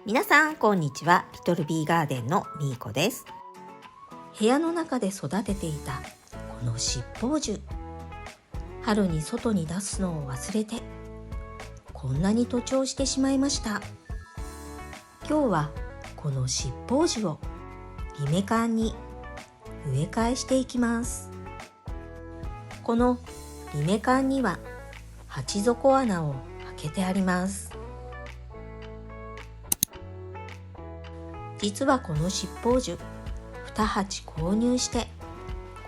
皆さんこんにちは。リトルビーガーデンのみーこです。部屋の中で育てていたこの七宝樹、春に外に出すのを忘れてこんなに徒長してしまいました。今日はこの七宝樹をリメ缶に植え替えしていきます。このリメ缶には鉢底穴を開けてあります。実はこの七宝樹2鉢購入して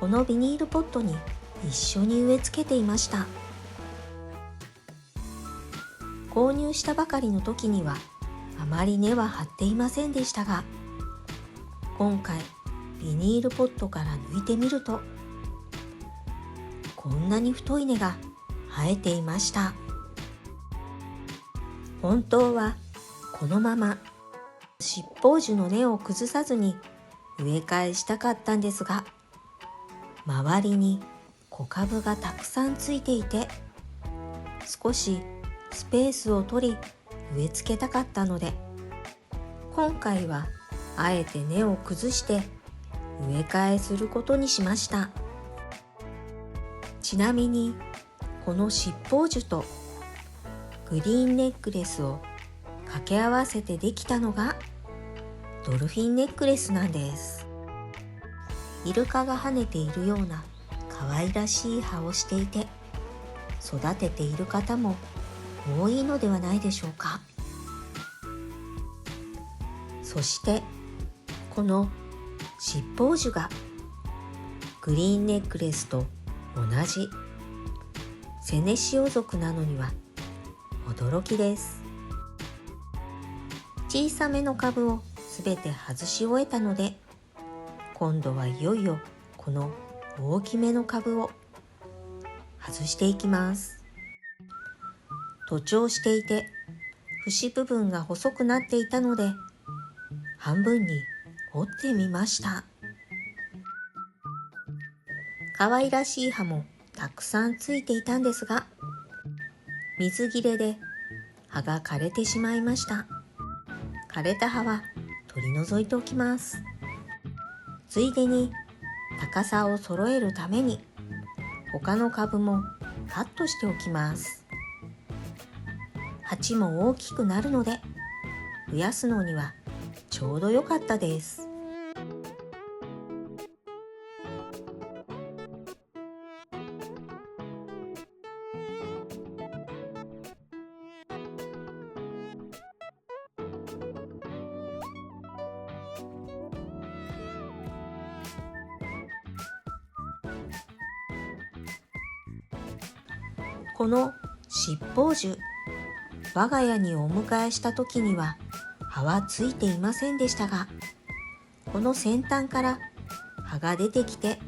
このビニールポットに一緒に植え付けていました。購入したばかりの時にはあまり根は張っていませんでしたが、今回ビニールポットから抜いてみるとこんなに太い根が生えていました。本当はこのまま七宝樹の根を崩さずに植え替えしたかったんですが、周りに小株がたくさんついていて少しスペースを取り植え付けたかったので、今回はあえて根を崩して植え替えすることにしました。ちなみにこの七宝樹とグリーンネックレスを掛け合わせてできたのがドルフィンネックレスなんです。イルカが跳ねているような可愛らしい葉をしていて、育てている方も多いのではないでしょうか。そしてこの七宝樹がグリーンネックレスと同じセネシオ属なのには驚きです。小さめの株をすべて外し終えたので、今度はいよいよこの大きめの株を外していきます。徒長していて節部分が細くなっていたので半分に折ってみました。可愛らしい葉もたくさんついていたんですが、水切れで葉が枯れてしまいました。枯れた葉は取り除いておきます。ついでに高さを揃えるために他の株もカットしておきます。鉢も大きくなるので増やすのにはちょうど良かったです。この七宝樹、我が家にお迎えした時には葉はついていませんでしたが、この先端から葉が出てきて、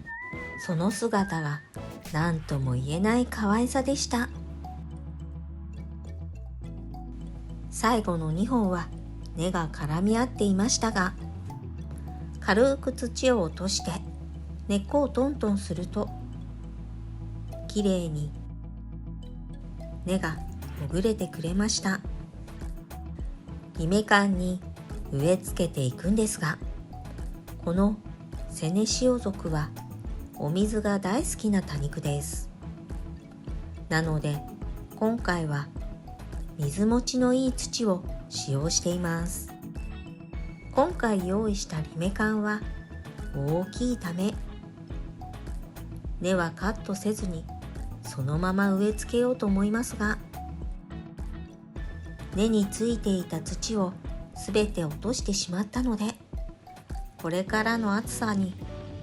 その姿が何とも言えない可愛さでした。最後の2本は根が絡み合っていましたが、軽く土を落として根っこをトントンするときれいに根がほぐれてくれました。リメ缶に植え付けていくんですが、このセネシオ属はお水が大好きな多肉です。なので今回は水持ちのいい土を使用しています。今回用意したリメ缶は大きいため、根はカットせずにそのまま植え付けようと思いますが、根についていた土をすべて落としてしまったので、これからの暑さに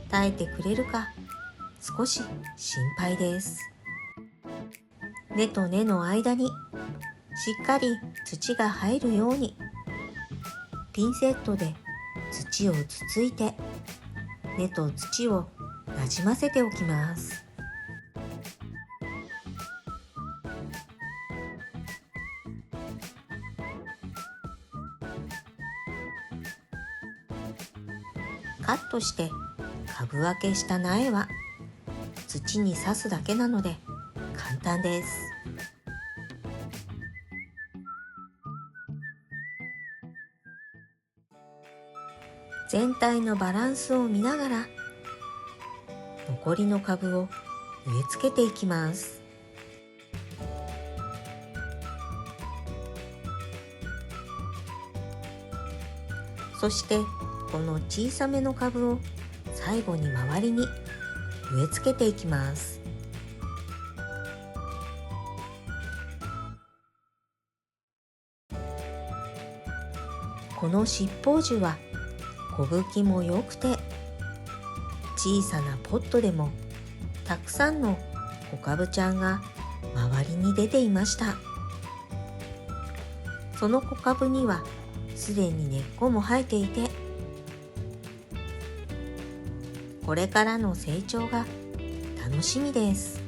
耐えてくれるか少し心配です。根と根の間にしっかり土が入るようにピンセットで土をつついて根と土をなじませておきます。カットして株分けした苗は土に刺すだけなので簡単です。全体のバランスを見ながら残りの株を植え付けていきます。そしてこの小さめの株を最後に周りに植え付けていきます。この七宝樹は小吹きも良くて、小さなポットでもたくさんの小カブちゃんが周りに出ていました。その小カブにはすでに根っこも生えていて、これからの成長が楽しみです。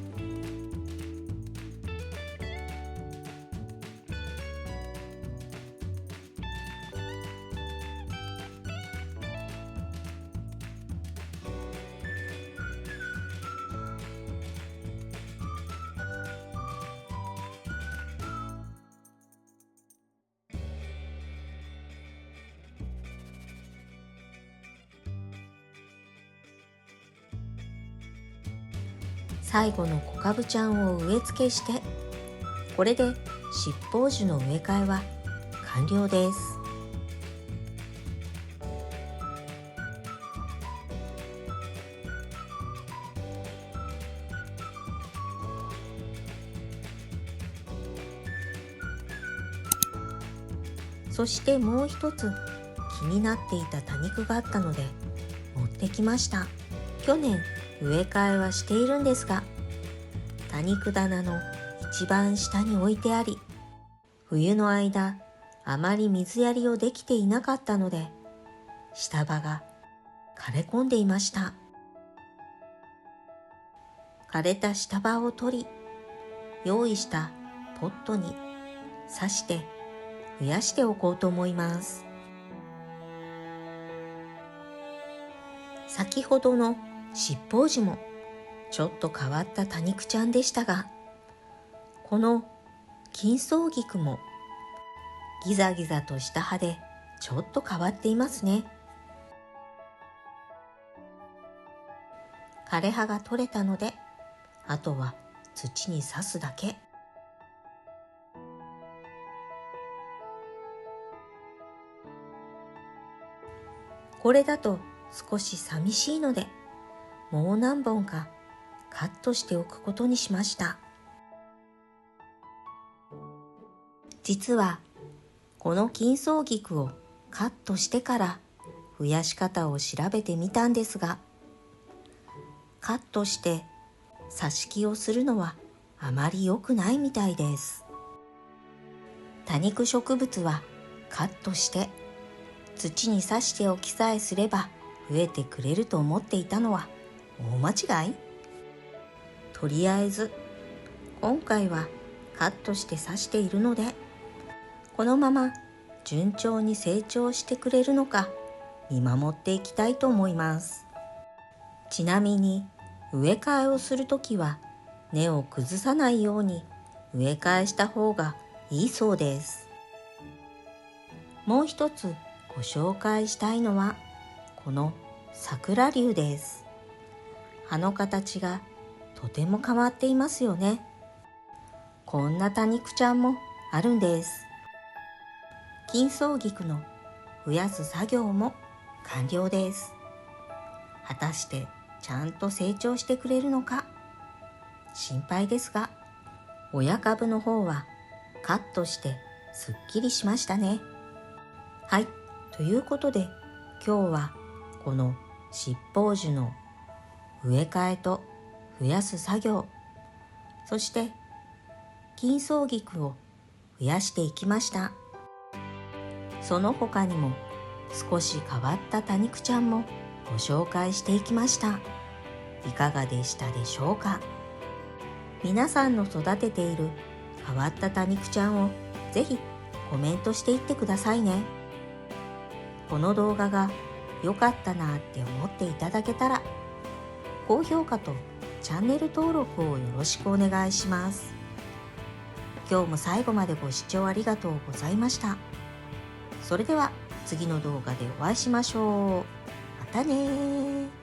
最後の小カブちゃんを植え付けして、これで七宝樹の植え替えは完了です。そしてもう一つ気になっていた多肉があったので持ってきました。去年植え替えはしているんですが、多肉棚の一番下に置いてあり、冬の間あまり水やりをできていなかったので、下葉が枯れ込んでいました。枯れた下葉を取り、用意したポットに挿して増やしておこうと思います。先ほどの七宝樹もちょっと変わった多肉ちゃんでしたが、この金層菊もギザギザとした葉でちょっと変わっていますね。枯れ葉が取れたので、あとは土に挿すだけ。これだと少し寂しいので、もう何本かカットしておくことにしました。実はこの金層菊をカットしてから増やし方を調べてみたんですが、カットして挿し木をするのはあまり良くないみたいです。多肉植物はカットして土に挿しておきさえすれば増えてくれると思っていたのは大間違い？とりあえず今回はカットして挿しているので、このまま順調に成長してくれるのか見守っていきたいと思います。ちなみに植え替えをするときは根を崩さないように植え替えした方がいいそうです。もう一つご紹介したいのはこの桜龍です。葉の形がとても変わっていますよね。こんな多肉ちゃんもあるんです。金層菊の増やす作業も完了です。果たしてちゃんと成長してくれるのか心配ですが、親株の方はカットしてすっきりしましたね。はい、ということで今日はこの七宝樹の植え替えと増やす作業、そして金層菊を増やしていきました。その他にも少し変わった多肉ちゃんもご紹介していきました。いかがでしたでしょうか。皆さんの育てている変わった多肉ちゃんをぜひコメントしていってくださいね。この動画が良かったなって思っていただけたら、高評価とチャンネル登録をよろしくお願いします。今日も最後までご視聴ありがとうございました。それでは次の動画でお会いしましょう。またね。